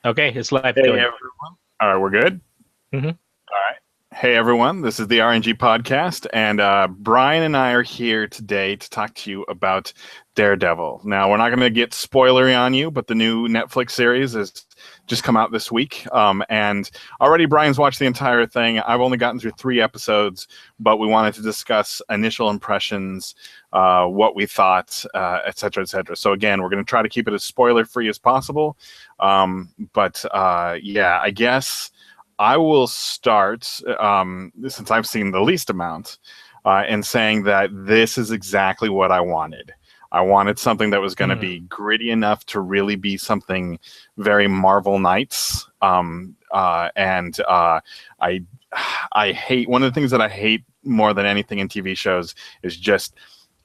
Okay, it's live Hey going. everyone. All right, we're good. Mm-hmm. All right. Hey everyone, this is the RNG podcast, and Brian and I are here today to talk to you about Daredevil. Now, we're not going to get spoilery on you, but the new Netflix series has just come out this week, and already Brian's watched the entire thing. I've only gotten through 3 episodes, but we wanted to discuss initial impressions, what we thought, et cetera, et cetera. So again, we're going to try to keep it as spoiler-free as possible, but yeah, I guess I will start, since I've seen the least amount, in saying that this is exactly what I wanted. I wanted something that was going to be gritty enough to really be something very Marvel Knights. And I hate, one of the things that I hate more than anything in TV shows is just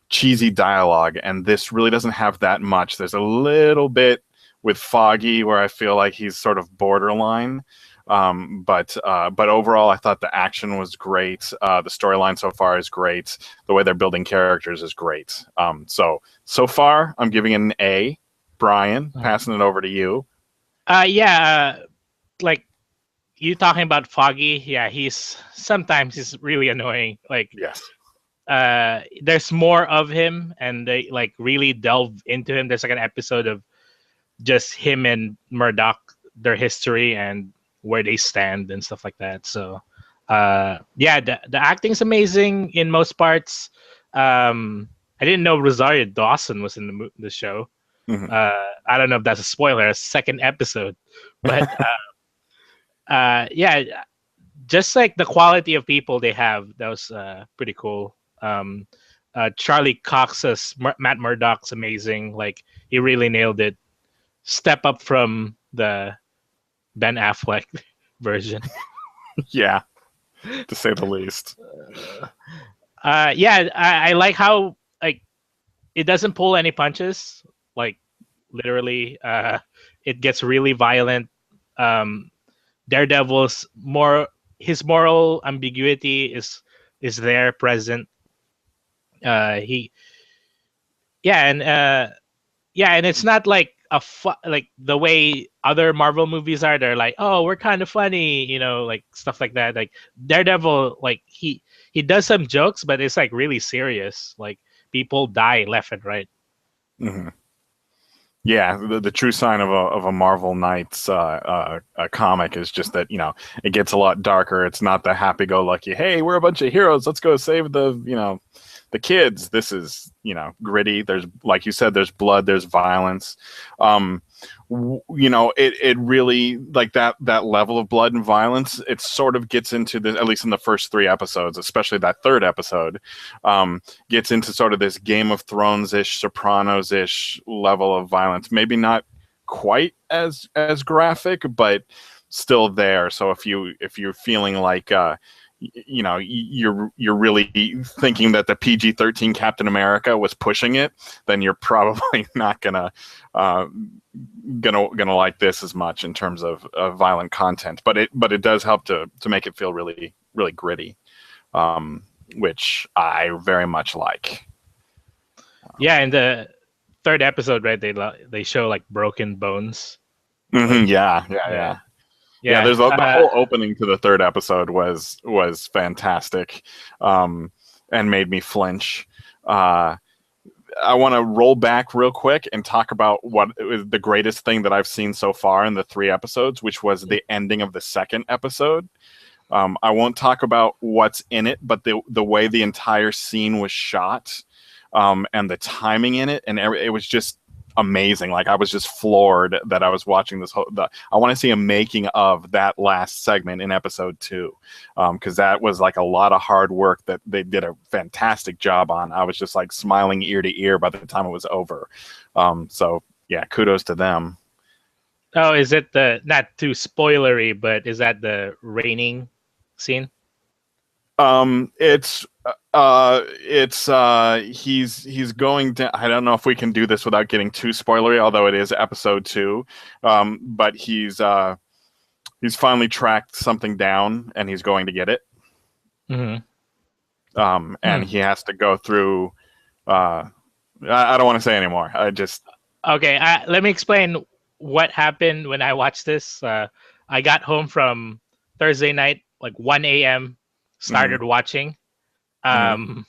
cheesy dialogue. And this really doesn't have that much. There's a little bit with Foggy where I feel like he's sort of borderline. But overall, I thought the action was great. The storyline so far is great. The way they're building characters is great. So far, I'm giving it an A. Brian, passing it over to you. Like you talking about Foggy, yeah, he's really annoying. Like, Yes. there's more of him, and they like really delve into him. There's like an episode of just him and Murdoch, their history and where they stand and stuff like that. So, yeah, the acting's amazing in most parts. I didn't know Rosario Dawson was in the show. Mm-hmm. I don't know if that's a spoiler, a second episode, but yeah, just like the quality of people they have, that was pretty cool. Charlie Cox's Matt Murdock's amazing. Like, he really nailed it. Step up from the Ben Affleck version. Yeah, to say the least. Yeah, I like how like it doesn't pull any punches. Like, literally, it gets really violent. Daredevil's his moral ambiguity is there present. He yeah, and it's not like like the way other Marvel movies are. They're like, oh, we're kind of funny, like stuff like that. Like Daredevil, like he does some jokes, but it's like really serious. Like, people die left and right. Mm-hmm. Yeah, the true sign of a Marvel Knights a comic is just that, it gets a lot darker. It's not the happy-go-lucky, hey, we're a bunch of heroes, let's go save the kids. This is, gritty. There's, like you said, there's blood, there's violence. It really, like that level of blood and violence, it sort of gets into the, at least in the first 3 episodes, especially that 3rd episode, gets into sort of this Game of Thrones-ish, Sopranos-ish level of violence. Maybe not quite as graphic, but still there. So if you're feeling like you're really thinking that the PG-13 Captain America was pushing it, then you're probably not gonna like this as much in terms of violent content. But it does help to make it feel really, really gritty, which I very much like. Yeah, in the 3rd episode, right? They show like broken bones. Mm-hmm, Like, yeah. Yeah, there's the whole opening to the 3rd episode was fantastic, and made me flinch. I want to roll back real quick and talk about what is the greatest thing that I've seen so far in the 3 episodes, which was the ending of the 2nd episode. I won't talk about what's in it, but the way the entire scene was shot, and the timing in it, and it was just amazing. Like, I was just floored that I was watching this I want to see a making of that last segment in episode 2, because that was like a lot of hard work that they did a fantastic job on. I was just like smiling ear to ear by the time it was over. So yeah, kudos to them. Oh, is it not too spoilery, but is that the raining scene? It's he's going to, I don't know if we can do this without getting too spoilery, although it is episode 2. But he's finally tracked something down and he's going to get it. Mm-hmm. And he has to go through, I don't want to say anymore. Okay, let me explain what happened when I watched this. I got home from Thursday night, like 1 a.m. Mm-hmm. Started watching, Mm-hmm. um,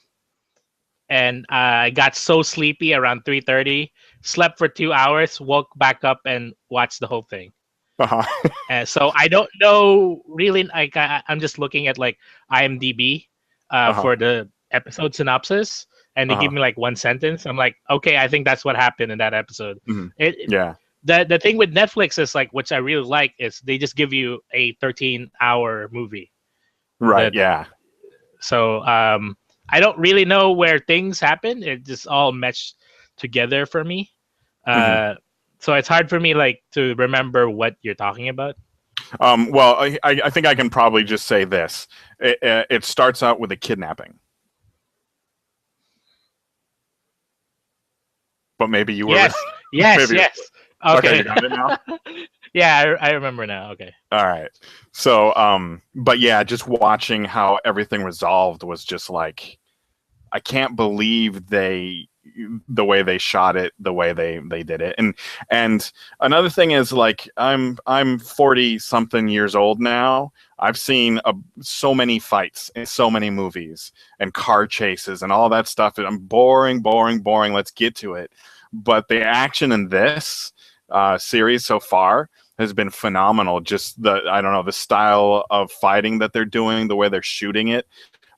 and I got so sleepy around 3:30. Slept for 2 hours, woke back up, and watched the whole thing. Uh-huh. And so I don't know really. Like I'm just looking at like IMDb Uh-huh. for the episode synopsis, and they Uh-huh. give me like one sentence. I'm like, okay, I think that's what happened in that episode. Mm-hmm. It Yeah. the thing with Netflix is like, which I really like, is they just give you a 13-hour movie. Right. That Yeah. so I don't really know where things happen. It just all meshed together for me. Mm-hmm. Uh, so it's hard for me like to remember what you're talking about. Well, I think I can probably just say this. It starts out with a kidnapping, but maybe you were Yes, yes, maybe yes. okay. You Okay. got it now. Yeah, I remember now. Okay. All right. So, but yeah, just watching how everything resolved was just like, I can't believe the way they shot it, the way they did it. And another thing is like, I'm 40 something years old now. I've seen so many fights in so many movies and car chases and all that stuff. And I'm boring, boring, boring. Let's get to it. But the action in this series so far has been phenomenal. Just I don't know, the style of fighting that they're doing, the way they're shooting it.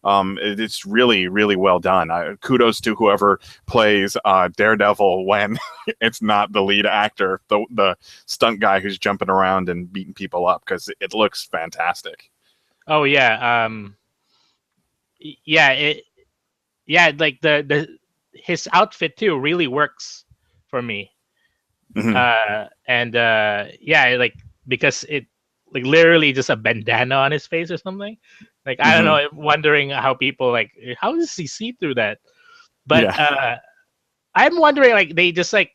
It's really, really well done. Kudos to whoever plays Daredevil when it's not the lead actor, the stunt guy who's jumping around and beating people up, because it looks fantastic. Oh yeah. Yeah. Yeah. Like the his outfit too really works for me. Mm-hmm. And yeah, like because it like literally just a bandana on his face or something. Like I don't Mm-hmm. know, wondering how people like how does he see through that? But Yeah. I'm wondering like they just like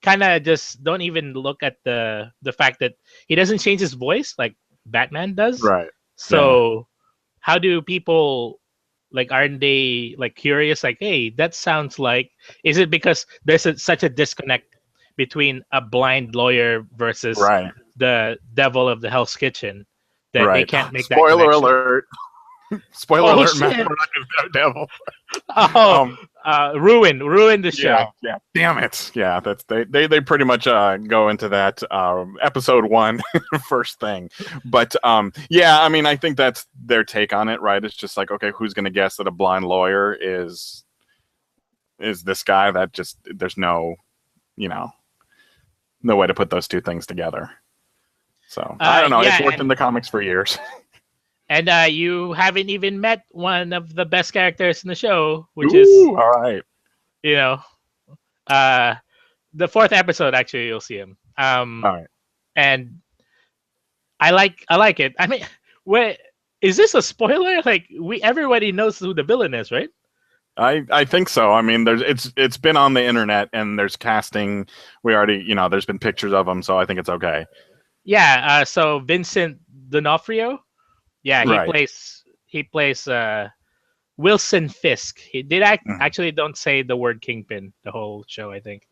kind of just don't even look at the fact that he doesn't change his voice like Batman does. Right. Yeah. So how do people like aren't they like curious like hey that sounds like is it because there's such a disconnect between a blind lawyer versus Right. the devil of the Hell's Kitchen that they Right. can't make that Spoiler connection? alert. Spoiler Oh alert. Matt shit. Murdock is Daredevil. Oh, Um, ruin the Yeah, show. yeah. Damn it. Yeah, that's they pretty much go into that episode one first thing. But yeah, I mean, I think that's their take on it, right? It's just like, okay, who's going to guess that a blind lawyer is this guy? That just there's no, you know, no way to put those two things together. So I don't know. It's Yeah, worked in the comics for years. and you haven't even met one of the best characters in the show, which is Ooh, all right. you know uh the fourth episode. Actually, you'll see him. All right. And I like it. I mean, wait, is this a spoiler? Like everybody knows who the villain is, right? I think so. I mean, it's been on the internet and there's casting. We already, there's been pictures of them, so I think it's okay. Yeah. So Vincent D'Onofrio. Yeah, Right. he plays Wilson Fisk. He did Mhm. actually don't say the word Kingpin the whole show. I think.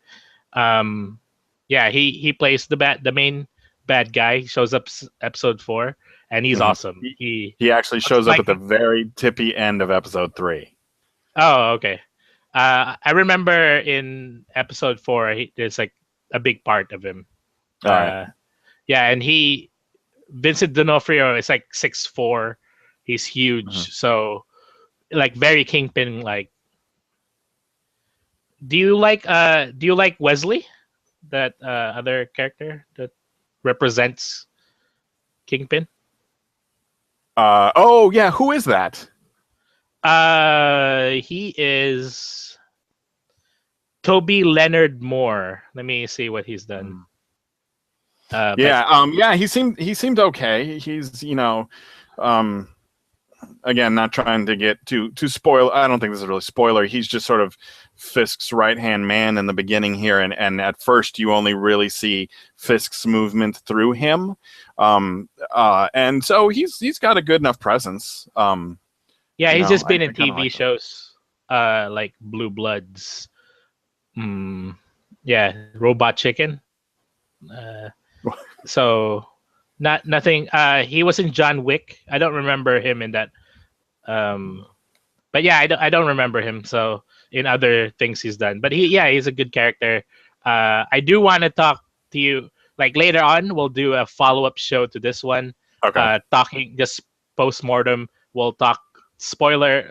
Um, yeah, he plays the main bad guy. He shows up episode 4, and he's Mhm. awesome. He, He he actually looks shows up like at the very tippy end of episode 3. oh okay. I remember in episode 4, there's like a big part of him. All right. Uh, yeah, and Vincent D'Onofrio is like 6'4". He's Mhm. huge, so like very Kingpin like. Do you like Wesley, that other character that represents Kingpin? Oh yeah, who is that? He is Toby Leonard Moore. Let me see what he's done. Mm. But Yeah. He seemed okay. He's um, again, not trying to get too spoil. I don't think this is really spoiler. He's just sort of Fisk's right hand man in the beginning here, and at first you only really see Fisk's movement through him, and so he's got a good enough presence. yeah, he's just been I in kind of TV like him. shows, like Blue Bloods. Mm, yeah, Robot Chicken. Uh, so nothing. He was in John Wick. I don't remember him in that. Um, but yeah, I don't remember him. So in other things he's done, but he's a good character. I do want to talk to you like later on. We'll do a follow up show to this one. Okay. Talking just post mortem. We'll talk spoiler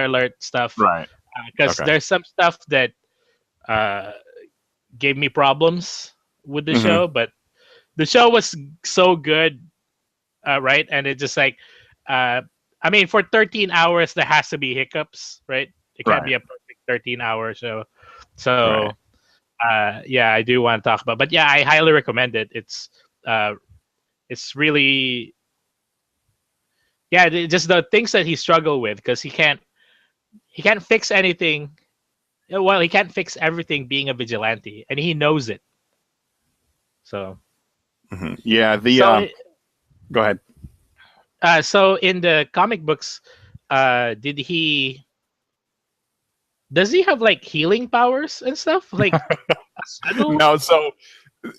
alert stuff Right. because Okay. there's some stuff that uh, gave me problems with the Hmm. show, but the show was so good, right? And it just like, uh, I mean, for 13 hours, there has to be hiccups, right? It can't Right. be a perfect 13-hour show. So, Right. yeah, I do want to talk about, but yeah, I highly recommend it. Uh, it's really, yeah, just the things that he struggled with because he can't fix anything. Well, he can't fix everything being a vigilante, and he knows it. So, Yeah. so, Go ahead. so in the comic books, did he? Does he have like healing powers and stuff? Like a saddle? No. So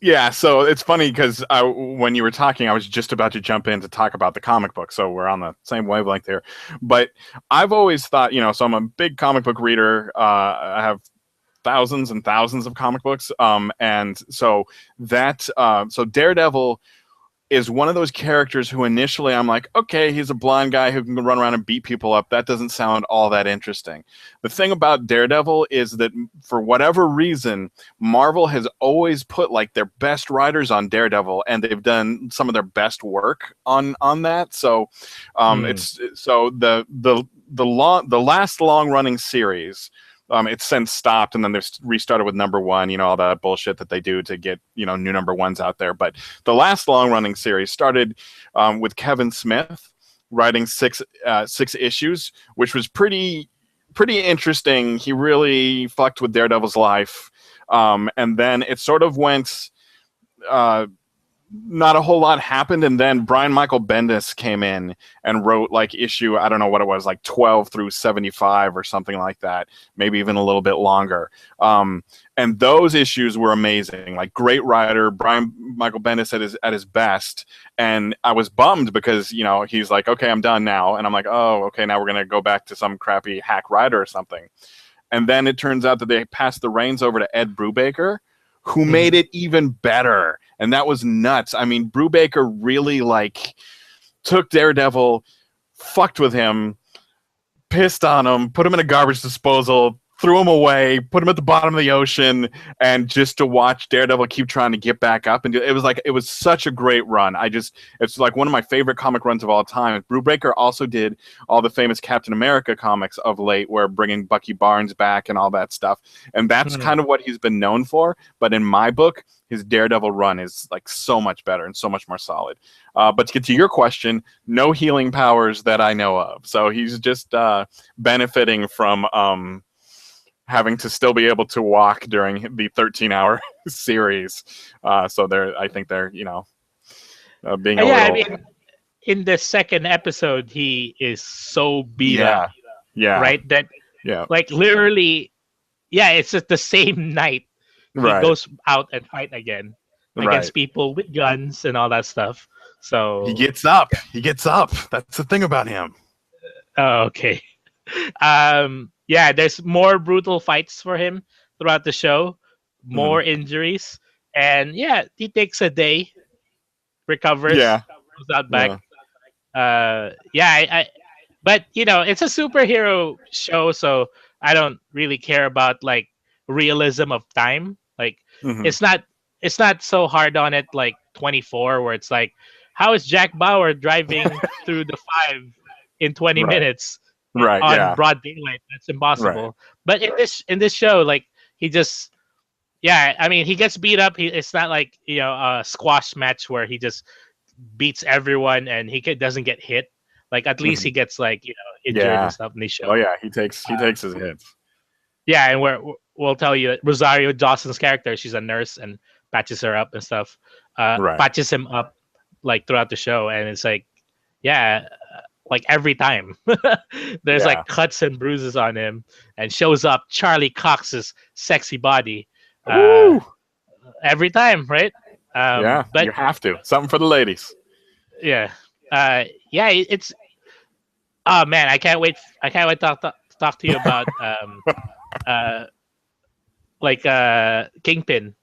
yeah. So it's funny because when you were talking, I was just about to jump in to talk about the comic book. So we're on the same wavelength there. But I've always thought, so I'm a big comic book reader. I have thousands and thousands of comic books. And so so Daredevil is one of those characters who initially I'm like, okay, he's a blonde guy who can run around and beat people up. That doesn't sound all that interesting. The thing about Daredevil is that for whatever reason, Marvel has always put like their best writers on Daredevil, and they've done some of their best work on that. So, Hmm. it's so the last long running series. It's since stopped, and then they've restarted with number one. All that bullshit that they do to get new number ones out there. But the last long running series started with Kevin Smith writing six issues, which was pretty interesting. He really fucked with Daredevil's life, and then it sort of went. Not a whole lot happened, and then Brian Michael Bendis came in and wrote like issue, I don't know what it was, like 12 through 75 or something like that, maybe even a little bit longer. And those issues were amazing, like great writer Brian Michael Bendis at his best. And I was bummed because he's like, okay, I'm done now, and I'm like, oh, okay, now we're gonna go back to some crappy hack writer or something. And then it turns out that they passed the reins over to Ed Brubaker, who made it even better. And that was nuts. I mean, Brubaker really like took Daredevil, fucked with him, pissed on him, put him in a garbage disposal, threw him away, put him at the bottom of the ocean, and just to watch Daredevil keep trying to get back up. And it was such a great run. It's like one of my favorite comic runs of all time. Brubaker also did all the famous Captain America comics of late, where bringing Bucky Barnes back and all that stuff. And that's kind of what he's been known for. But in my book, his Daredevil run is like so much better and so much more solid. But to get to your question, no healing powers that I know of. So he's just benefiting from having to still be able to walk during the 13-hour series. So I think they're being a Yeah, I little. mean, in the second episode, he is so beat up, Yeah. right? That Yeah. like literally, yeah, it's just the same night he Right. goes out and fight again Right. against people with guns and all that stuff. He So, gets up. He gets up. That's the thing about him. okay. Yeah, there's more brutal fights for him throughout the show, more injuries, and yeah, he takes a day, recovers, Yeah. goes out back. Yeah. Yeah, but it's a superhero show, so I don't really care about like realism of time. Like Mhm. it's not so hard on it like 24, where it's like, how is Jack Bauer driving through the five in 20 Right. minutes Right. on Yeah. broad daylight? That's Right. impossible. But in this show, like he just, yeah, I mean, he gets beat up. It's not like a squash match where he just beats everyone and doesn't get hit. Like at least he Mhm. gets like injured and Yeah. stuff in this Oh show. yeah. He takes his hits. Yeah, and we'll tell you that Rosario Dawson's character, she's a nurse and patches her up and stuff. Right. Patches him up like throughout the show, and it's like, yeah, like every time there's Yeah. like cuts and bruises on him, and shows up Charlie Cox's sexy body Woo! every time, right? Yeah, But you have to. Something for the ladies. yeah, yeah, it's oh man, I can't wait to talk to you about uh like Kingpin.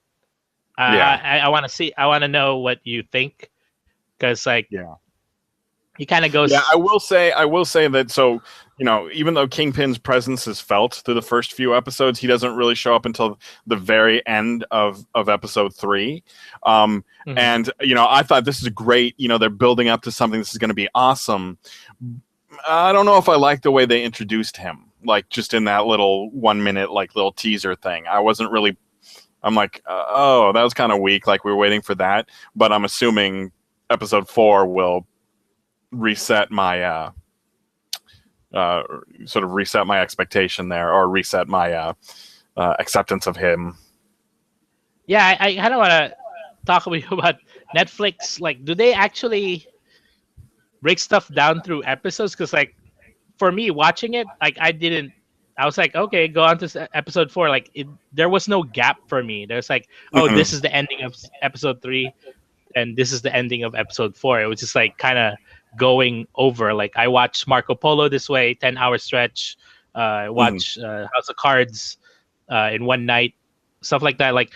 Yeah. I want to see. I want to know what you think because like Yeah. he kind of Yeah, goes. I will say that. So, even though Kingpin's presence is felt through the first few episodes, he doesn't really show up until the very end of episode 3. Um, Mhm. and I thought this is great. They're building up to something. This is going to be awesome. I don't know if I like the way they introduced him, like just in that little 1 minute, like little teaser thing. I wasn't really. I'm like, oh, that was kind of weak. Like we were waiting for that, but I'm assuming episode 4 will reset my uh, sort of reset my expectation there, or reset my acceptance of him. Yeah, I kind of want to talk with you about Netflix. Like, do they actually break stuff down through episodes? Because like for me, watching it, like I didn't. I was like, okay, go on to episode 4. Like, there was no gap for me. There's like, oh, this Mm-mm. is the ending of episode 3, and this is the ending of episode 4. It was just like kind of going over. Like I watched Marco Polo this way, 10-hour stretch. I Mm-hmm. watched House of Cards in one night, stuff like that. Like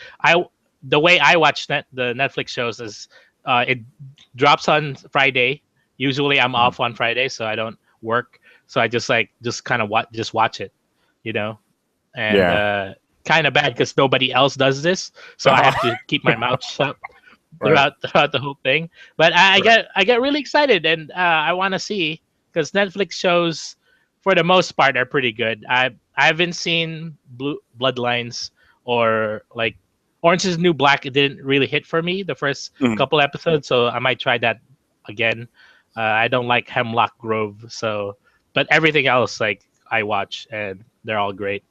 the way I watch the Netflix shows is it drops on Friday. Usually I'm off on Friday, so I don't work. So I just kind of watch it, you know, and Yeah. kind of bad because nobody else does this, so I have to keep my mouth shut Right. throughout the whole thing. But I Right. get I get really excited, and I want to see because Netflix shows, for the most part, are pretty good. I haven't seen Blue Bloodlines or like Orange is the New Black. It didn't really hit for me the first Mhm. couple episodes, so I might try that again. I don't like Hemlock Grove, so but everything else like I watch and they're all great.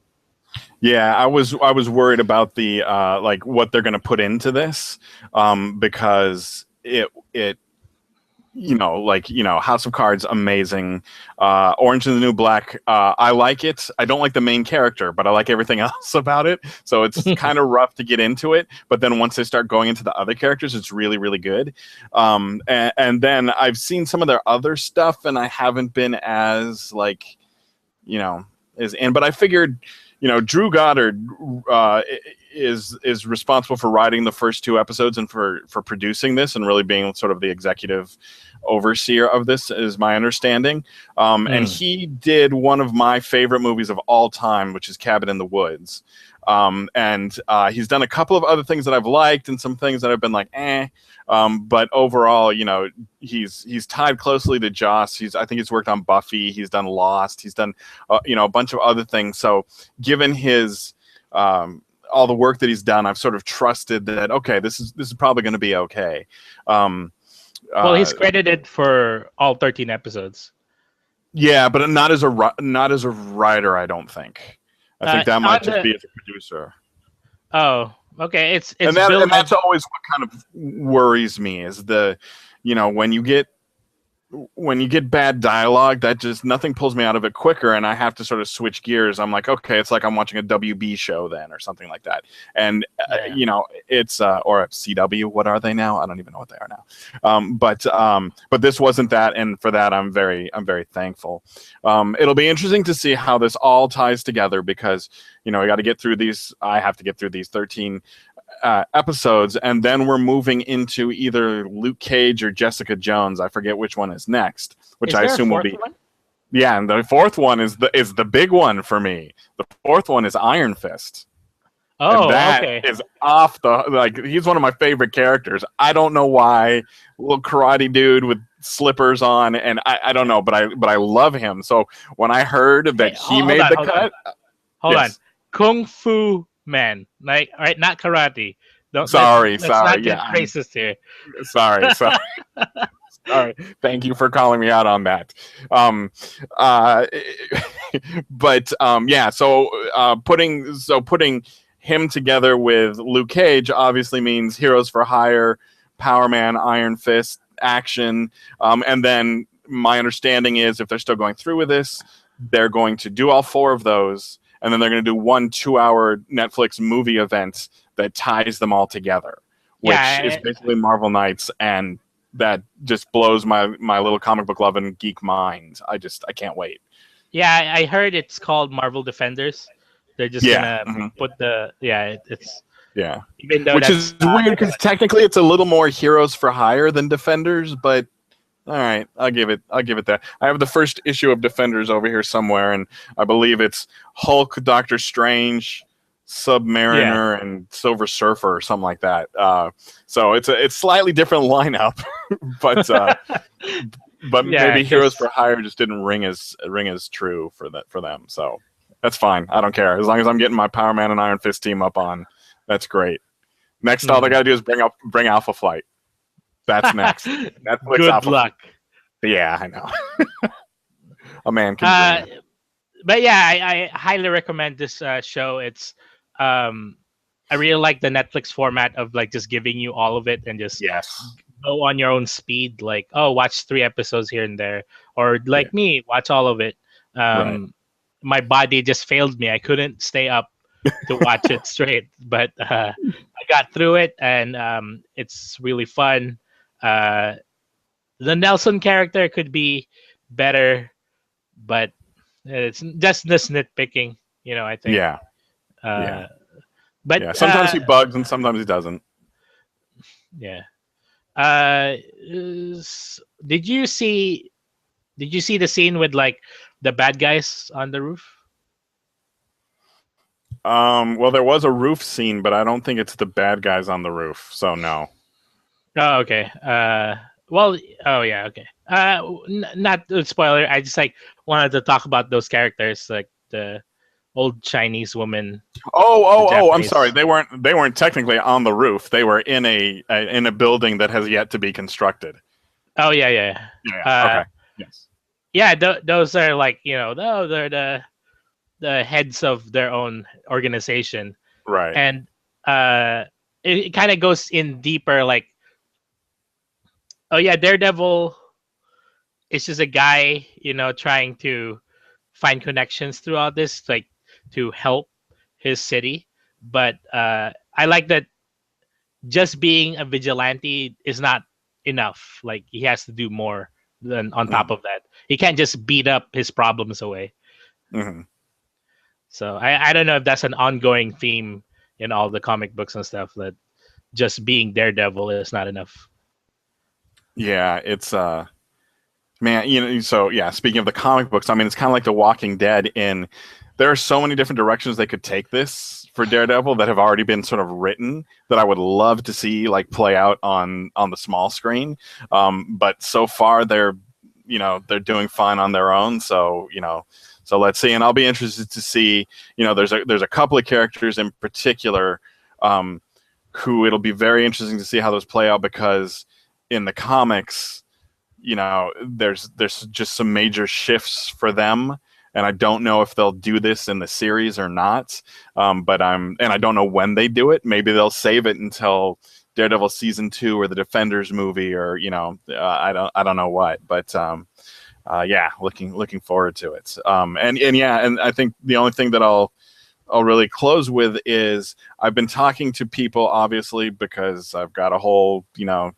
Yeah, I was worried about the like what they're going to put into this, because it like House of Cards, amazing. Orange is the New Black, I like it. I don't like the main character, but I like everything else about it. So it's kind of rough to get into it. But then once they start going into the other characters, it's really, really good. And then I've seen some of their other stuff, and I haven't been as like you know is in. But I figured, Drew Goddard is responsible for writing the first 2 episodes and for producing this and really being sort of the executive overseer of this, is my understanding. And Mm. he did one of my favorite movies of all time, which is Cabin in the Woods. And he's done a couple of other things that I've liked and some things that I've been like, eh. But overall, he's tied closely to Joss. I think he's worked on Buffy. He's done Lost. He's done, a bunch of other things. So given his, all the work that he's done, I've sort of trusted that, okay, this is probably going to be okay. Um, Well, uh, he's credited for all 13 episodes. yeah, but not as a writer, I don't think. I think that might On just the be as a producer. Oh, okay, And it's that Bill and Ed. that's always what kind of worries me, is the when you get bad dialogue, that just nothing pulls me out of it quicker, and I have to sort of switch gears. I'm like, okay, it's like I'm watching a WB show then, or something like that. And Yeah. it's or a CW. What are they now? I don't even know what they are now. But this wasn't that, and for that, I'm very thankful. It'll be interesting to see how this all ties together, because I got to get through these. I have to get through these 13 episodes, and then we're moving into either Luke Cage or Jessica Jones. I forget which one is next, which Is I there a assume will fourth be. one? Yeah, and the fourth one is the big one for me. The fourth one is Iron Fist, and Oh, that okay. is off the like. He's one of my favorite characters. I don't know why, little karate dude with slippers on, and I don't know, but I love him. So when I heard Hey, that he hold made on, the hold on, cut, hold on. yes. Kung Fu Man, like, all right, not karate. Don't Sorry, let's not sorry. get Yeah, I'm racist here. sorry. Sorry. Sorry. Thank you for calling me out on that. Um, uh, but yeah. So putting him together with Luke Cage obviously means Heroes for Hire, Power Man, Iron Fist, action, and then my understanding is if they're still going through with this, they're going to do all 4 of those, and then they're going to do one 2-hour Netflix movie event that ties them all together, which is Yeah, basically Marvel Knights, and that just blows my little comic book loving geek mind. I can't wait. yeah. I heard it's called Marvel Defenders. They're just Yeah. gonna put the it's Yeah. even though Which that's is weird because technically it's a little more Heroes for Hire than Defenders, but all right, I'll give it that. I have the first issue of Defenders over here somewhere, and I believe it's Hulk, Doctor Strange, yeah, Submariner, and Silver Surfer or something like that. So it's slightly different lineup, but yeah. maybe Heroes Because for Hire just didn't ring as true for them. So that's fine. I don't care as long as I'm getting my Power Man and Iron Fist team up on. That's great. Next, all they got to do is bring Alpha Flight. That's next. Netflix good Alpha. luck. Yeah, I know. A man can dream. But yeah, I highly recommend this show. It's I really like the Netflix format of like just giving you all of it and just Yes. go on your own speed. Like, oh, watch 3 episodes here and there, or like me, watch all of it. Right. My body just failed me. I couldn't stay up to watch it straight, but I got through it, and it's really fun. The Nelson character could be better, but it's just this nitpicking, I think. Yeah. Uh, Yeah. but Yeah. Sometimes he bugs and sometimes he doesn't. yeah. Did you see? Did you see the scene with like the bad guys on the roof? Well, there was a roof scene, but I don't think it's the bad guys on the roof. So no. Oh, okay. Well, oh yeah, okay. Not a spoiler. I just like wanted to talk about those characters, like the old Chinese woman. Oh! I'm Japanese. sorry. They weren't technically on the roof. They were in a building that has yet to be constructed. Oh yeah. Yeah. Okay. Yes. Yeah, those are like they're the heads of their own organization, Right. and it kind of goes in deeper. Like, oh yeah, Daredevil is just a guy, trying to find connections throughout this, like to help his city. But I like that just being a vigilante is not enough. Like he has to do more than on top of that. He can't just beat up his problems away. Mm-hmm. So I don't know if that's an ongoing theme in all the comic books and stuff, that just being Daredevil is not enough. Yeah, it's man, so yeah, speaking of the comic books, I mean, it's kind of like The Walking Dead there are so many different directions they could take this for Daredevil that have already been sort of written that I would love to see like play out on the small screen. But so far they're doing fine on their own. So, so let's see. And I'll be interested to see, there's a couple of characters in particular who it'll be very interesting to see how those play out, because in the comics, there's just some major shifts for them, and I don't know if they'll do this in the series or not. But I don't know when they do it. Maybe they'll save it until Daredevil season 2 or the Defenders movie, or I don't know what. But yeah, looking forward to it. And I think the only thing that I'll really close with is I've been talking to people, obviously, because I've got a whole,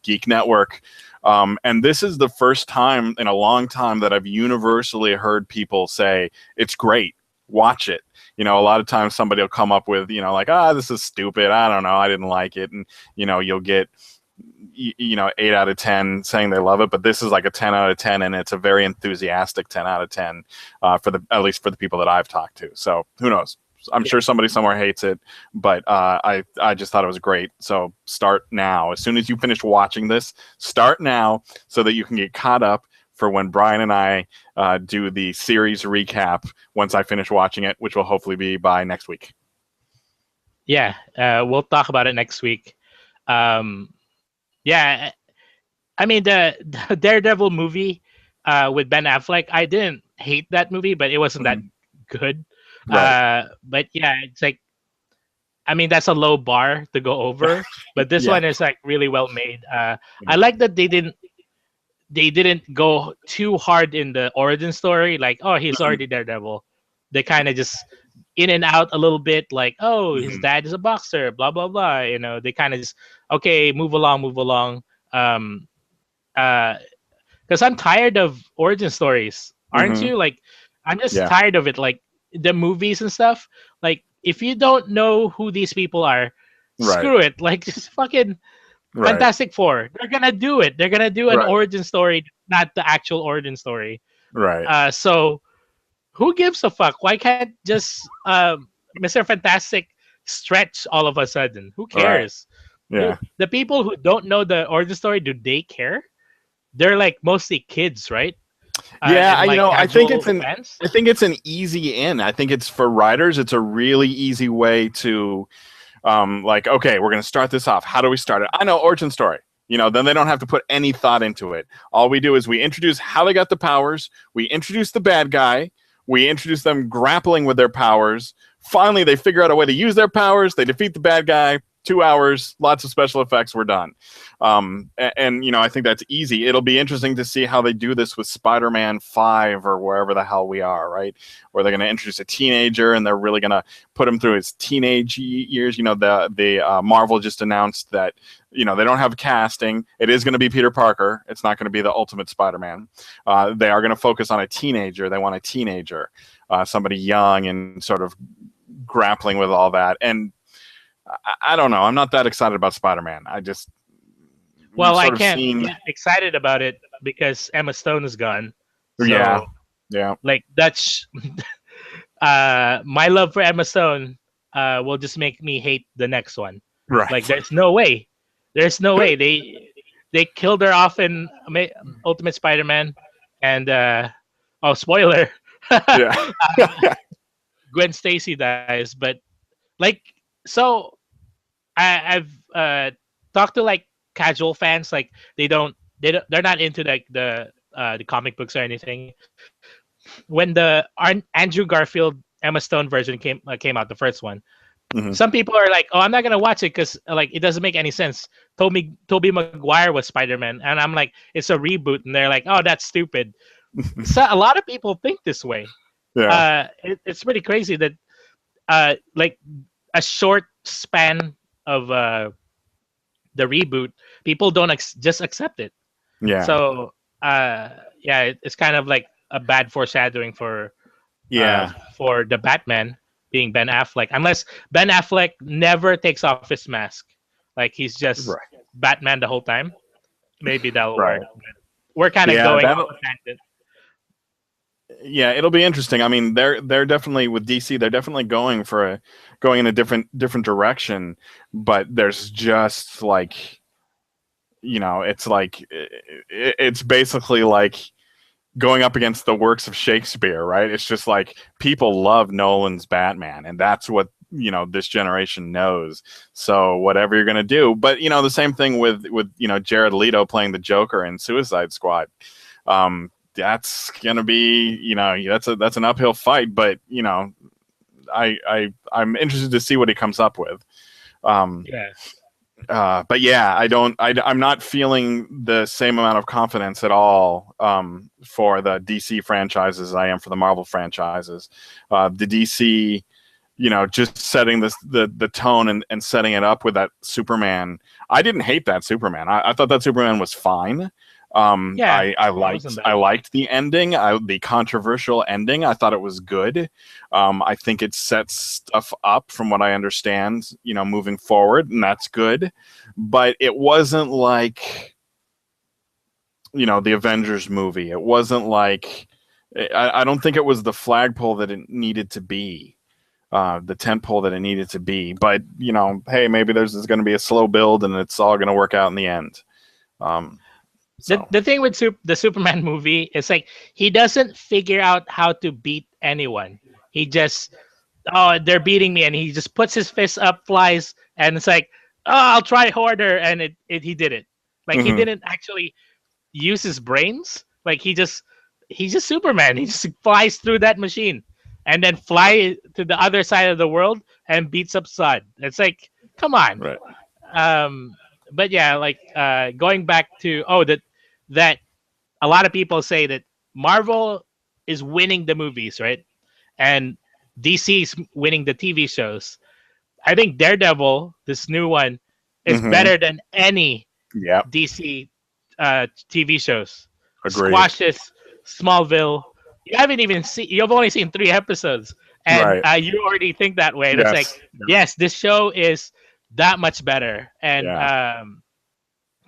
geek network. And this is the first time in a long time that I've universally heard people say, it's great, watch it. A lot of times somebody will come up with, like, this is stupid, I don't know, I didn't like it. And, you'll get, 8 out of 10 saying they love it, but this is like a 10 out of 10, and it's a very enthusiastic 10 out of 10 at least for the people that I've talked to. So who knows? I'm sure somebody somewhere hates it, but I just thought it was great. So start now. As soon as you finish watching this, start now so that you can get caught up for when Brian and I do the series recap once I finish watching it, which will hopefully be by next week. Yeah, we'll talk about it next week. Yeah, I mean the Daredevil movie with Ben Affleck, I didn't hate that movie, but it wasn't that good. Right. But yeah, it's like, I mean, that's a low bar to go over, but this one is like really well made. I like that they didn't go too hard in the origin story. Like, oh, he's already Daredevil. They kind of just in and out a little bit, like, oh, his dad is a boxer, blah blah blah. They kind of just, okay, move along. Um, because I'm tired of origin stories, aren't Hmm. you? Like, I'm just Yeah. tired of it. Like the movies and stuff. Like, if you don't know who these people are, Right. screw it. Like, just fucking Right. Fantastic Four. They're gonna do it. They're gonna do an Right. origin story, not the actual origin story. Right. So who gives a fuck? Why can't just Mr. Fantastic stretch all of a sudden? Who Right. cares? Yeah. The people who don't know the origin story, do they care? They're like mostly kids, right? Yeah, And like I think casual fans. I think it's an easy in. I think it's for writers. It's a really easy way to, like, okay, we're going to start this off. How do we start it? I know origin story. Then they don't have to put any thought into it. All we do is we introduce how they got the powers. We introduce the bad guy. We introduce them grappling with their powers. Finally, they figure out a way to use their powers. They defeat the bad guy. 2 hours, lots of special effects. We're done. And I think that's easy. It'll be interesting to see how they do this with Spider-Man 5 or wherever the hell we are, right? Where they're going to introduce a teenager and they're really going to put him through his teenage years. The Marvel just announced that they don't have casting. It is going to be Peter Parker. It's not going to be the Ultimate Spider-Man. They are going to focus on a teenager. They want a teenager, somebody young and sort of grappling with all that. And I don't know. I'm not that excited about Spider-Man. We've Well, I sort of can't seen. get excited about it because Emma Stone is gone. Yeah, So, yeah, like, that's my love for Emma Stone will just make me hate the next one. Like, right. there's no way. There's no way they killed her off in Ultimate Spider-Man, and oh, spoiler, Yeah, Gwen Stacy dies. But like, so I've talked to like casual fans, like they're not into like the comic books or anything. When the Andrew Garfield Emma Stone version came out, the first one, hmm, some people are like, "Oh, I'm not gonna watch it because like it doesn't make any sense." Toby Maguire was Spider-Man, and I'm like, "It's a reboot," and they're like, "Oh, that's stupid." So a lot of people think this way. yeah, It's pretty crazy that like a short span of the reboot, people don't just accept it. yeah, So yeah, it's kind of like a bad foreshadowing uh, yeah. for the Batman being Ben Affleck, unless Ben Affleck never takes off his mask, like he's just Right, Batman the whole time. Maybe that'll work. right. But we're kind of Yeah, going off that. a tangent. Yeah, it'll be interesting. I mean, they're definitely with DC. They're definitely going in a different direction. But there's just like it's like it's basically like going up against the works of Shakespeare, right? It's just like people love Nolan's Batman, and that's what this generation knows. So whatever you're gonna do, but the same thing with Jared Leto playing the Joker in Suicide Squad. That's gonna be that's an uphill fight, but I'm interested to see what he comes up with. Um, Yeah. but yeah, I'm not feeling the same amount of confidence at all for the DC franchises as I am for the Marvel franchises. The DC, just setting the tone and setting it up with that Superman. I didn't hate that Superman. I thought that Superman was fine. Yeah, it wasn't I bad. liked the ending, the controversial ending. I thought it was good. I think it sets stuff up from what I understand, moving forward, and that's good. But it wasn't like, the Avengers movie. It wasn't like, I don't think it was the flagpole that it needed to be. The tent pole that it needed to be, but hey, maybe there's going to be a slow build and it's all going to work out in the end. Um, The so the thing with the Superman movie is like he doesn't figure out how to beat anyone. He just, oh, they're beating me, and he just puts his fist up, flies, and it's like, oh, I'll try harder, and he did it. Like he mhm, didn't actually use his brains. Like he's just Superman. He just flies through that machine and then fly to the other side of the world and beats up Zod. It's like, come on. right. Um, but yeah, like going back to, oh, that a lot of people say that Marvel is winning the movies, right? And DC's winning the TV shows. I think Daredevil, this new one, is Mm-hmm. better than any Yep. DC TV shows. Agreed. Squashes Smallville. You haven't even seen. You've only seen 3 episodes, and Right. you already think that way. And it's like, Yes. yes, this show is that much better, and Yeah.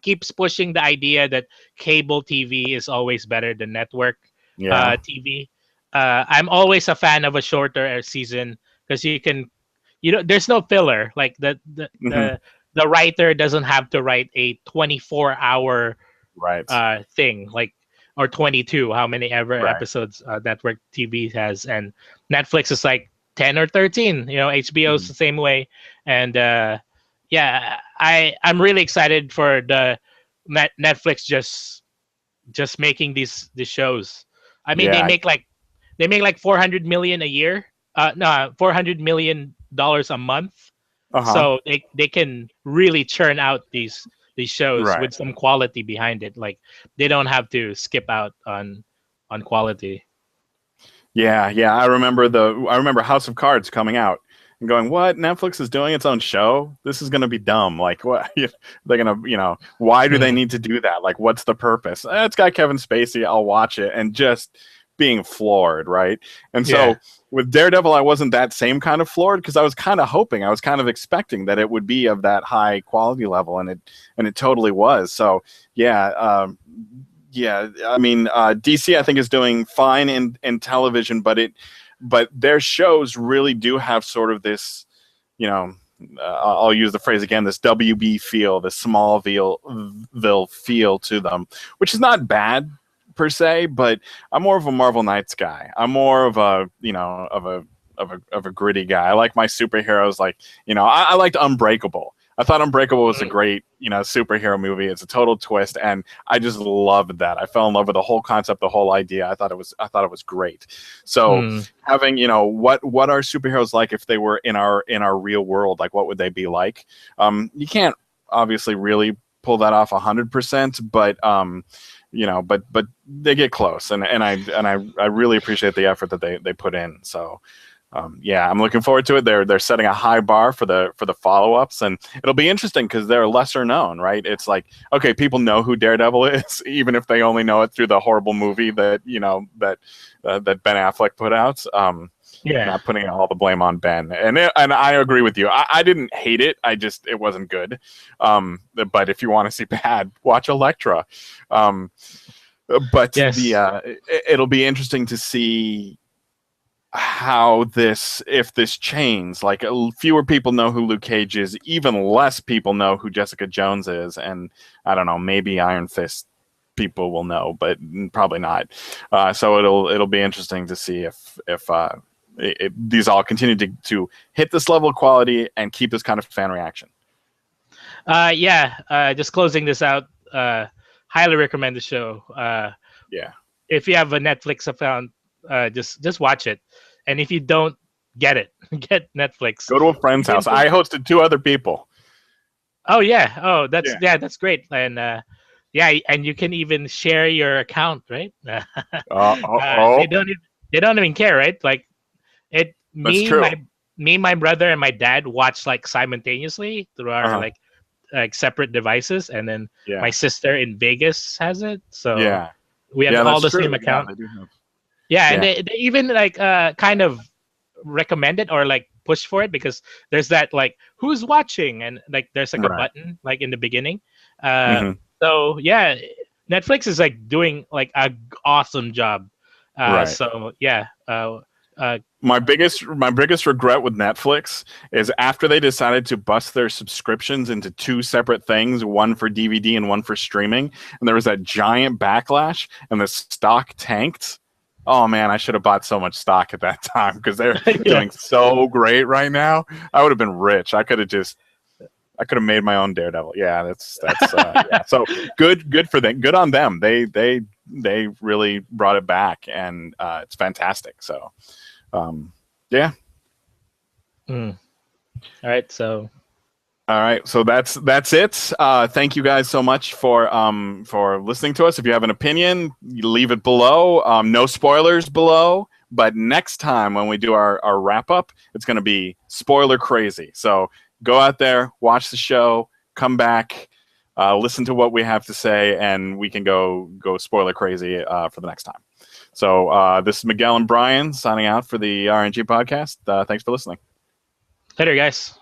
keeps pushing the idea that cable TV is always better than network Yeah. TV. I'm always a fan of a shorter season because you can, there's no filler. Like Mm-hmm. the writer doesn't have to write a 24-hour Right. thing, like, or 22, how many ever Right. episodes network TV has, and Netflix is like 10 or 13. HBO's Mm-hmm. the same way, and yeah, I'm really excited for the Netflix just making these shows. I mean, Yeah. they make like 400 million a year. No, $400 million a month. Uh-huh. So they can really churn out these shows Right. with some quality behind it. Like, they don't have to skip out on quality. Yeah, yeah. I remember House of Cards coming out and going, "What? Netflix is doing its own show? This is going to be dumb. Like, what? They're going to, why do they Hmm. need to do that? Like, what's the purpose? It's got Kevin Spacey. I'll watch it." And just being floored, right? And Yeah. so with Daredevil, I wasn't that same kind of floored because I was kind of hoping, I was kind of expecting that it would be of that high quality level, and it totally was. So yeah, yeah, I mean, DC I think is doing fine in television, but their shows really do have sort of this, you know, I'll use the phrase again, this WB feel, this Smallville feel to them, which is not bad per se, but I'm more of a Marvel Knights guy. I'm more of a, of a gritty guy. I like my superheroes, like, I liked Unbreakable. I thought Unbreakable was a great, superhero movie. It's a total twist, and I just loved that. I fell in love with the whole concept, the whole idea. I thought it was great. So Hmm. having, what are superheroes like if they were in our real world? Like, what would they be like? You can't obviously really pull that off 100%, but but they get close, and I really appreciate the effort that they put in. So yeah, I'm looking forward to it. They're setting a high bar for the follow-ups, and it'll be interesting because they're lesser known, right? It's like, okay, people know who Daredevil is, even if they only know it through the horrible movie that that Ben Affleck put out. Yeah. Not putting all the blame on Ben, and I agree with you. I didn't hate it. It wasn't good. But if you want to see bad, watch Elektra. But Yes. it'll be interesting to see how if this chains, like, fewer people know who Luke Cage is, even less people know who Jessica Jones is, and I don't know, maybe Iron Fist people will know, but probably not. So it'll be interesting to see if these all continue to hit this level of quality and keep this kind of fan reaction. Yeah. Just closing this out. Highly recommend the show. Yeah. If you have a Netflix account, just watch it. And if you don't, get it. Get Netflix. Go to a friend's house. I hosted 2 other people. Oh yeah. Oh, Yeah. that's great. And yeah, and you can even share your account, right? Oh, They don't even care, right? Like, it. that's true. My brother, and my dad watch like simultaneously through our Uh-huh. like separate devices, and then Yeah. my sister in Vegas has it. So Yeah. we have Yeah, all that's the true. same Yeah, account. they do have. Yeah, and Yeah. they even like kind of recommend it or like push for it, because there's that like, who's watching, and like there's like a Right. button like in the beginning. Mhm. So yeah, Netflix is like doing like a awesome job. Right. So yeah. My biggest regret with Netflix is after they decided to bust their subscriptions into 2 separate things, one for DVD and one for streaming, and there was that giant backlash and the stock tanked. Oh man, I should have bought so much stock at that time because they're Yeah. doing so great right now. I would have been rich. I could have made my own Daredevil. Yeah, that's yeah. So good for them. Good on them. They really brought it back, and it's fantastic. So yeah. Mm. All right. So All right, so that's it. Thank you guys so much for listening to us. If you have an opinion, you leave it below. No spoilers below. But next time when we do our wrap up, it's going to be spoiler crazy. So go out there, watch the show, come back, listen to what we have to say, and we can go spoiler crazy for the next time. So this is Miguel and Brian signing out for the RNG podcast. Thanks for listening. Later, guys.